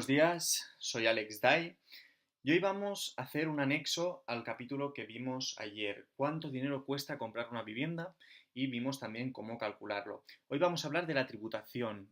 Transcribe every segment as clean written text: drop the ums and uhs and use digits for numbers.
Buenos días, soy Alex Dai y hoy vamos a hacer un anexo al capítulo que vimos ayer, cuánto dinero cuesta comprar una vivienda y vimos también cómo calcularlo. Hoy vamos a hablar de la tributación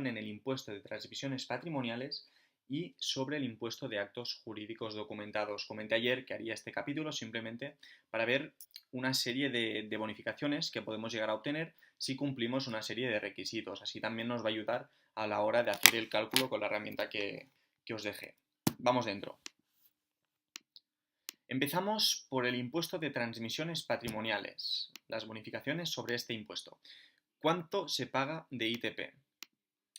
en el impuesto de transmisiones patrimoniales y sobre el impuesto de actos jurídicos documentados. Comenté ayer que haría este capítulo simplemente para ver una serie de bonificaciones que podemos llegar a obtener si cumplimos una serie de requisitos. Así también nos va a ayudar a la hora de hacer el cálculo con la herramienta que os dejé. Vamos dentro. Empezamos por el impuesto de transmisiones patrimoniales, las bonificaciones sobre este impuesto. ¿Cuánto se paga de ITP?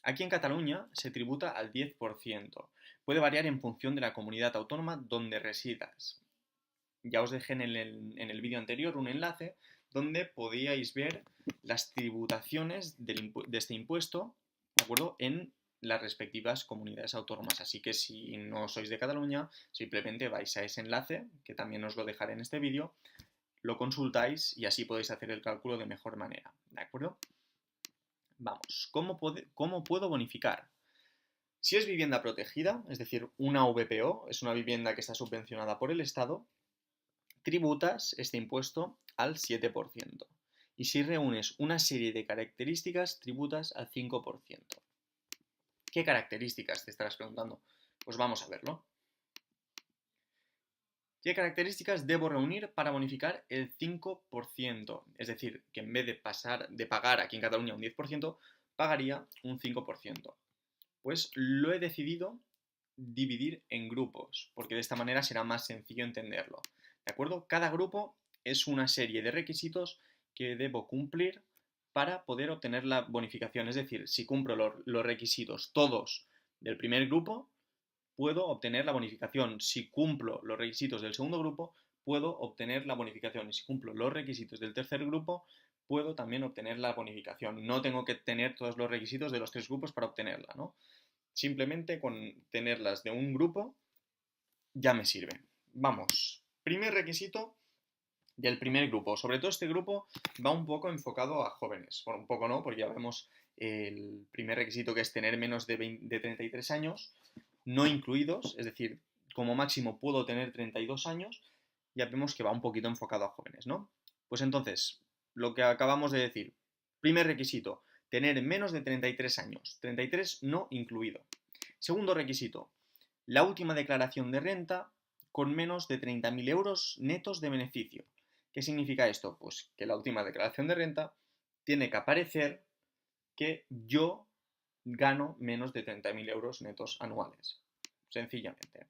Aquí en Cataluña se tributa al 10%. Puede variar en función de la comunidad autónoma donde residas. Ya os dejé en el vídeo anterior un enlace donde podíais ver las tributaciones de este impuesto, ¿de acuerdo?, en las respectivas comunidades autónomas. Así que si no sois de Cataluña, simplemente vais a ese enlace, que también os lo dejaré en este vídeo, lo consultáis y así podéis hacer el cálculo de mejor manera, ¿de acuerdo? Vamos, ¿cómo puedo bonificar? Si es vivienda protegida, es decir, una VPO, es una vivienda que está subvencionada por el Estado, tributas este impuesto al 7%. Y si reúnes una serie de características, tributas al 5%. ¿Qué características te estarás preguntando? Pues vamos a verlo. ¿Qué características debo reunir para bonificar el 5%? Es decir, que en vez de pagar aquí en Cataluña un 10%, pagaría un 5%. Pues lo he decidido dividir en grupos, porque de esta manera será más sencillo entenderlo. ¿De acuerdo? Cada grupo es una serie de requisitos que debo cumplir para poder obtener la bonificación. Es decir, si cumplo los requisitos todos del primer grupo, puedo obtener la bonificación. Si cumplo los requisitos del segundo grupo, puedo obtener la bonificación. Y si cumplo los requisitos del tercer grupo, puedo también obtener la bonificación. No tengo que tener todos los requisitos de los tres grupos para obtenerla, ¿no? Simplemente con tenerlas de un grupo ya me sirve. Vamos, primer requisito del primer grupo. Sobre todo este grupo va un poco enfocado a jóvenes. Bueno, un poco no, porque ya vemos el primer requisito, que es tener menos de 33 años, no incluidos, es decir, como máximo puedo tener 32 años, ya vemos que va un poquito enfocado a jóvenes, ¿no? Pues entonces, lo que acabamos de decir, primer requisito, tener menos de 33 años, 33 no incluido. Segundo requisito, la última declaración de renta con menos de 30.000 euros netos de beneficio. ¿Qué significa esto? Pues que la última declaración de renta tiene que aparecer que yo gano menos de 30.000 euros netos anuales. Sencillamente.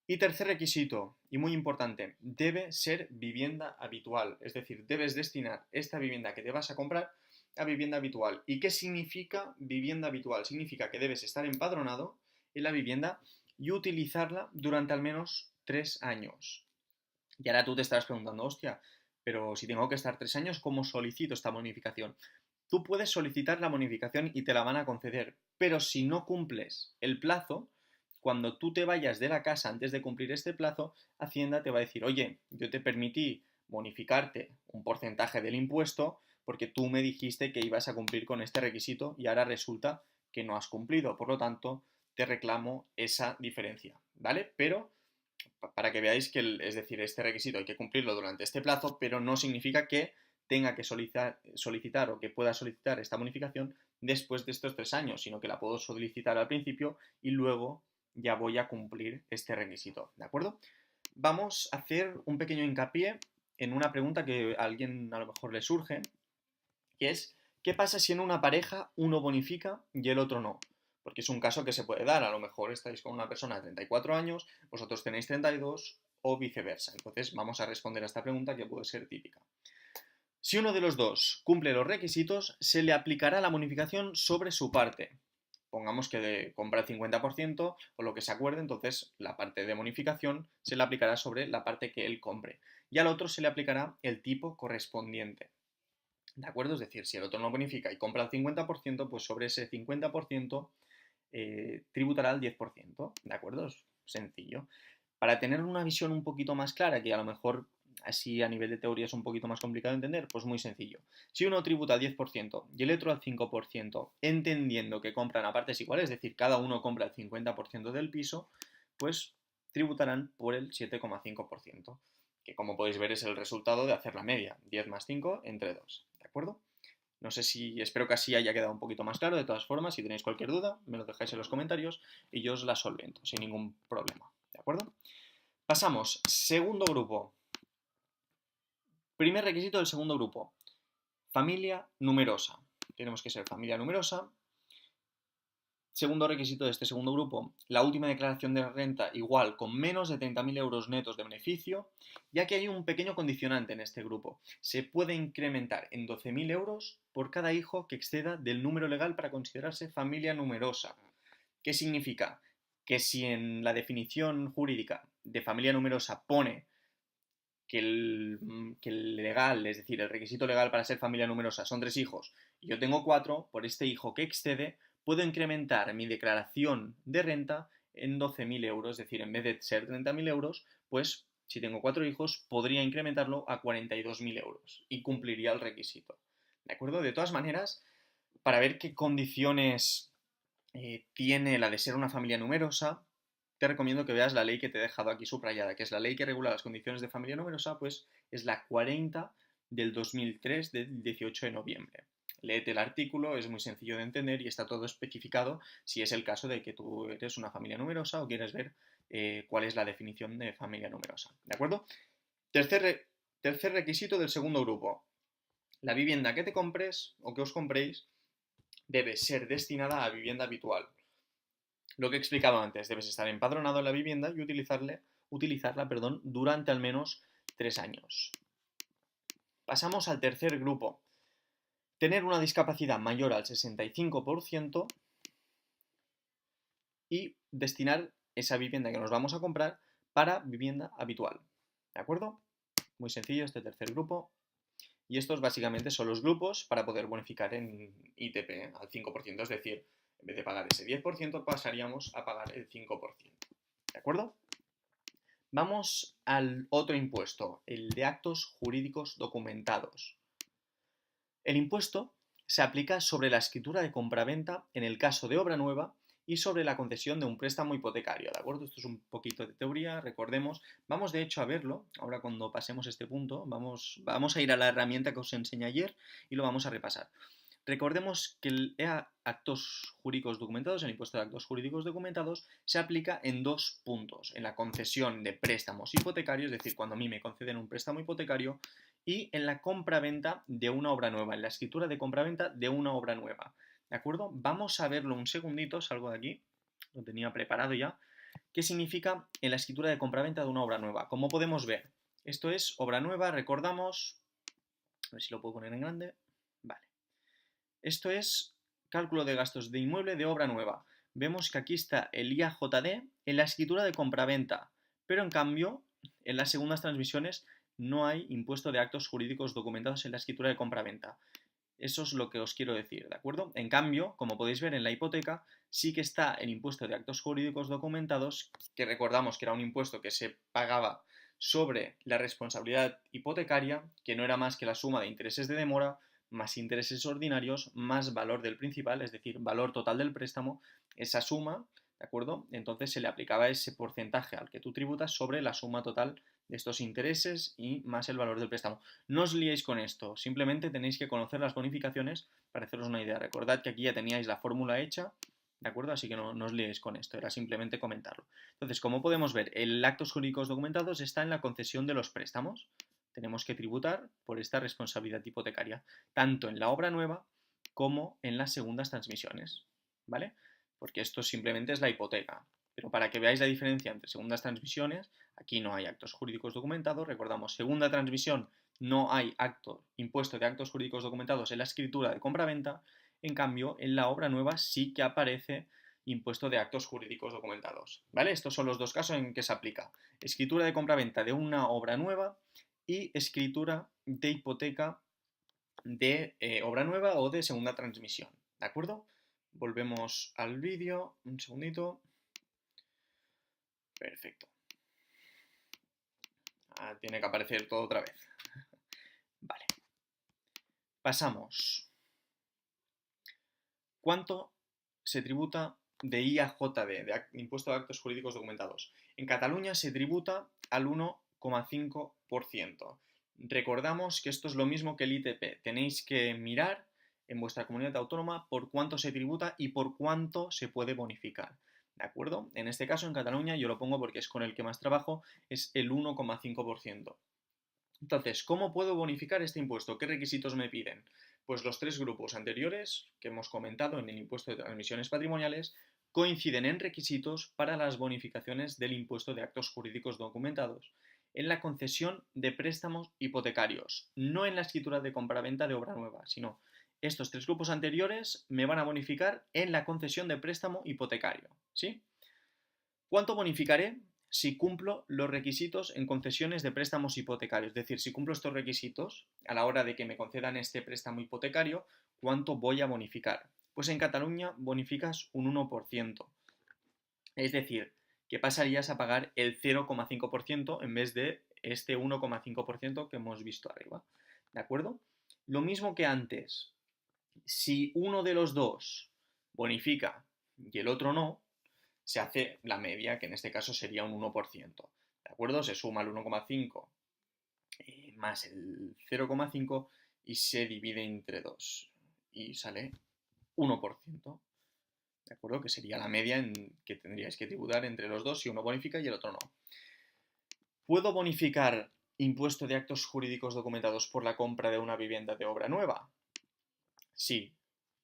Y tercer requisito, y muy importante, debe ser vivienda habitual. Es decir, debes destinar esta vivienda que te vas a comprar a vivienda habitual. ¿Y qué significa vivienda habitual? Significa que debes estar empadronado en la vivienda y utilizarla durante al menos 3 años. Y ahora tú te estarás preguntando, hostia, pero si tengo que estar 3 años, ¿cómo solicito esta bonificación? Tú puedes solicitar la bonificación y te la van a conceder, pero si no cumples el plazo, cuando tú te vayas de la casa antes de cumplir este plazo, Hacienda te va a decir, oye, yo te permití bonificarte un porcentaje del impuesto porque tú me dijiste que ibas a cumplir con este requisito y ahora resulta que no has cumplido. Por lo tanto, te reclamo esa diferencia, ¿vale? Pero para que veáis que, es decir, este requisito hay que cumplirlo durante este plazo, pero no significa que tenga que solicitar o que pueda solicitar esta bonificación después de estos 3 años, sino que la puedo solicitar al principio y luego ya voy a cumplir este requisito, ¿de acuerdo? Vamos a hacer un pequeño hincapié en una pregunta que a alguien a lo mejor le surge, que es, ¿qué pasa si en una pareja uno bonifica y el otro no? Porque es un caso que se puede dar, a lo mejor estáis con una persona de 34 años, vosotros tenéis 32 o viceversa. Entonces vamos a responder a esta pregunta que puede ser típica. Si uno de los dos cumple los requisitos, se le aplicará la bonificación sobre su parte. Pongamos que compra el 50% o lo que se acuerde, entonces la parte de bonificación se le aplicará sobre la parte que él compre. Y al otro se le aplicará el tipo correspondiente. ¿De acuerdo? Es decir, si el otro no bonifica y compra el 50%, pues sobre ese 50% tributará el 10%. ¿De acuerdo? Es sencillo. Para tener una visión un poquito más clara, que a lo mejor así a nivel de teoría es un poquito más complicado de entender, pues muy sencillo. Si uno tributa al 10% y el otro al 5%, entendiendo que compran a partes iguales, es decir, cada uno compra el 50% del piso, pues tributarán por el 7,5%, que como podéis ver es el resultado de hacer la media, 10 más 5 entre 2, ¿de acuerdo? No sé si, espero que así haya quedado un poquito más claro. De todas formas, si tenéis cualquier duda, me lo dejáis en los comentarios y yo os la solvento sin ningún problema, ¿de acuerdo? Pasamos, segundo grupo. Primer requisito del segundo grupo, familia numerosa. Tenemos que ser familia numerosa. Segundo requisito de este segundo grupo, la última declaración de renta igual con menos de 30.000 euros netos de beneficio, ya que hay un pequeño condicionante en este grupo. Se puede incrementar en 12.000 euros por cada hijo que exceda del número legal para considerarse familia numerosa. ¿Qué significa? Que si en la definición jurídica de familia numerosa pone que el legal, es decir, el requisito legal para ser familia numerosa son 3 hijos y yo tengo 4, por este hijo que excede, puedo incrementar mi declaración de renta en 12.000 euros, es decir, en vez de ser 30.000 euros, pues si tengo 4 hijos, podría incrementarlo a 42.000 euros y cumpliría el requisito. ¿De acuerdo? De todas maneras, para ver qué condiciones tiene la de ser una familia numerosa, te recomiendo que veas la ley que te he dejado aquí subrayada, que es la ley que regula las condiciones de familia numerosa, pues es la 40 del 2003 del 18 de noviembre. Léete el artículo, es muy sencillo de entender y está todo especificado si es el caso de que tú eres una familia numerosa o quieres ver cuál es la definición de familia numerosa. ¿De acuerdo? Tercer requisito del segundo grupo. La vivienda que te compres o que os compréis debe ser destinada a vivienda habitual. Lo que he explicado antes, debes estar empadronado en la vivienda y utilizarla durante al menos 3 años. Pasamos al tercer grupo. Tener una discapacidad mayor al 65% y destinar esa vivienda que nos vamos a comprar para vivienda habitual. ¿De acuerdo? Muy sencillo este tercer grupo. Y estos básicamente son los grupos para poder bonificar en ITP al 5%. Es decir, en vez de pagar ese 10%, pasaríamos a pagar el 5%. ¿De acuerdo? Vamos al otro impuesto, el de actos jurídicos documentados. El impuesto se aplica sobre la escritura de compraventa en el caso de obra nueva y sobre la concesión de un préstamo hipotecario, ¿de acuerdo? Esto es un poquito de teoría, recordemos. Vamos de hecho a verlo, ahora cuando pasemos este punto, vamos a ir a la herramienta que os enseñé ayer y lo vamos a repasar. Recordemos que el actos jurídicos documentados, el impuesto de actos jurídicos documentados, se aplica en 2 puntos. En la concesión de préstamos hipotecarios, es decir, cuando a mí me conceden un préstamo hipotecario, y en la compraventa de una obra nueva, en la escritura de compraventa de una obra nueva. ¿De acuerdo? Vamos a verlo un segundito, salgo de aquí, lo tenía preparado ya. ¿Qué significa en la escritura de compraventa de una obra nueva? Como podemos ver, esto es obra nueva, recordamos, a ver si lo puedo poner en grande, vale. Esto es cálculo de gastos de inmueble de obra nueva. Vemos que aquí está el IAJD en la escritura de compraventa, pero en cambio, en las segundas transmisiones no hay impuesto de actos jurídicos documentados en la escritura de compraventa. Eso es lo que os quiero decir, ¿de acuerdo? En cambio, como podéis ver en la hipoteca, sí que está el impuesto de actos jurídicos documentados, que recordamos que era un impuesto que se pagaba sobre la responsabilidad hipotecaria, que no era más que la suma de intereses de demora, más intereses ordinarios, más valor del principal, es decir, valor total del préstamo, esa suma, ¿de acuerdo? Entonces se le aplicaba ese porcentaje al que tú tributas sobre la suma total de estos intereses y más el valor del préstamo. No os liéis con esto, simplemente tenéis que conocer las bonificaciones para haceros una idea. Recordad que aquí ya teníais la fórmula hecha, ¿de acuerdo? Así que no os liéis con esto, era simplemente comentarlo. Entonces, como podemos ver, el actos jurídicos documentados está en la concesión de los préstamos. Tenemos que tributar por esta responsabilidad hipotecaria, tanto en la obra nueva como en las segundas transmisiones, ¿vale? Porque esto simplemente es la hipoteca. Pero para que veáis la diferencia entre segundas transmisiones, aquí no hay actos jurídicos documentados. Recordamos, segunda transmisión no hay impuesto de actos jurídicos documentados en la escritura de compraventa. En cambio, en la obra nueva sí que aparece impuesto de actos jurídicos documentados, ¿vale? Estos son los dos casos en que se aplica. Escritura de compraventa de una obra nueva y escritura de hipoteca de obra nueva o de segunda transmisión, ¿de acuerdo? Volvemos al vídeo, un segundito. Perfecto. tiene que aparecer todo otra vez. Vale. Pasamos. ¿Cuánto se tributa de IAJD, de Impuesto de Actos Jurídicos Documentados? En Cataluña se tributa al 1,5%. Recordamos que esto es lo mismo que el ITP. Tenéis que mirar en vuestra comunidad autónoma por cuánto se tributa y por cuánto se puede bonificar. ¿De acuerdo? En este caso, en Cataluña, yo lo pongo porque es con el que más trabajo, es el 1,5%. Entonces, ¿cómo puedo bonificar este impuesto? ¿Qué requisitos me piden? Pues los tres grupos anteriores que hemos comentado en el impuesto de transmisiones patrimoniales coinciden en requisitos para las bonificaciones del impuesto de actos jurídicos documentados en la concesión de préstamos hipotecarios, no en la escritura de compraventa de obra nueva, sino estos tres grupos anteriores me van a bonificar en la concesión de préstamo hipotecario, ¿sí? ¿Cuánto bonificaré si cumplo los requisitos en concesiones de préstamos hipotecarios? Es decir, si cumplo estos requisitos a la hora de que me concedan este préstamo hipotecario, ¿cuánto voy a bonificar? Pues en Cataluña bonificas un 1%. Es decir, que pasarías a pagar el 0,5% en vez de este 1,5% que hemos visto arriba. ¿De acuerdo? Lo mismo que antes. Si uno de los dos bonifica y el otro no, se hace la media, que en este caso sería un 1%. ¿De acuerdo? Se suma el 1,5 más el 0,5 y se divide entre 2 y sale 1%. ¿De acuerdo? Que sería la media en que tendríais que tributar entre los dos si uno bonifica y el otro no. ¿Puedo bonificar impuesto de actos jurídicos documentados por la compra de una vivienda de obra nueva? Sí,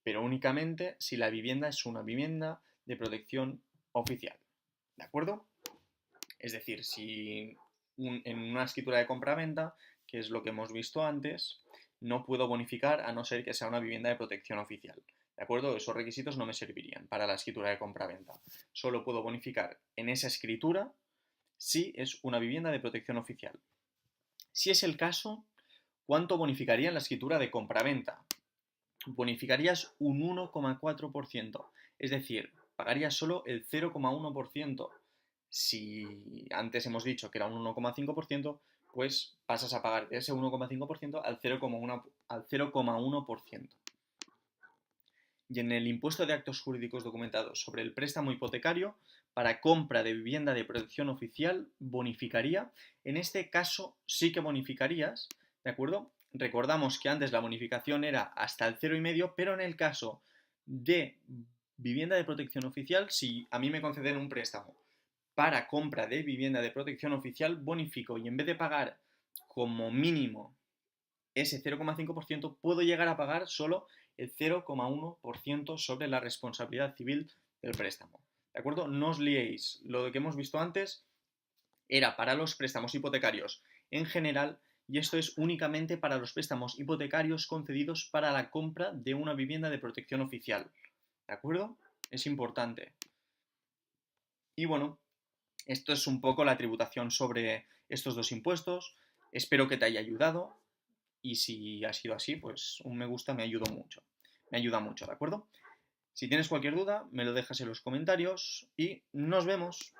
pero únicamente si la vivienda es una vivienda de protección oficial. ¿De acuerdo? Es decir, si en una escritura de compra-venta, que es lo que hemos visto antes, no puedo bonificar a no ser que sea una vivienda de protección oficial. ¿De acuerdo? Esos requisitos no me servirían para la escritura de compra-venta. Solo puedo bonificar en esa escritura si es una vivienda de protección oficial. Si es el caso, ¿cuánto bonificaría en la escritura de compra-venta? Bonificarías un 1,4%. Es decir, pagarías solo el 0,1%. Si antes hemos dicho que era un 1,5%, pues pasas a pagar de ese 1,5% al 0,1%. Y en el impuesto de actos jurídicos documentados sobre el préstamo hipotecario para compra de vivienda de protección oficial, bonificaría. En este caso sí que bonificarías, ¿de acuerdo? Recordamos que antes la bonificación era hasta el 0,5, pero en el caso de vivienda de protección oficial, si a mí me conceden un préstamo para compra de vivienda de protección oficial, bonifico y en vez de pagar como mínimo ese 0,5%, puedo llegar a pagar solo el 0,1% sobre la responsabilidad civil del préstamo. ¿De acuerdo? No os liéis. Lo que hemos visto antes era para los préstamos hipotecarios en general y esto es únicamente para los préstamos hipotecarios concedidos para la compra de una vivienda de protección oficial. ¿De acuerdo? Es importante. Y bueno, esto es un poco la tributación sobre estos dos impuestos. Espero que te haya ayudado. Y si ha sido así, pues un me gusta me ayuda mucho. Me ayuda mucho, ¿de acuerdo? Si tienes cualquier duda, me lo dejas en los comentarios y nos vemos.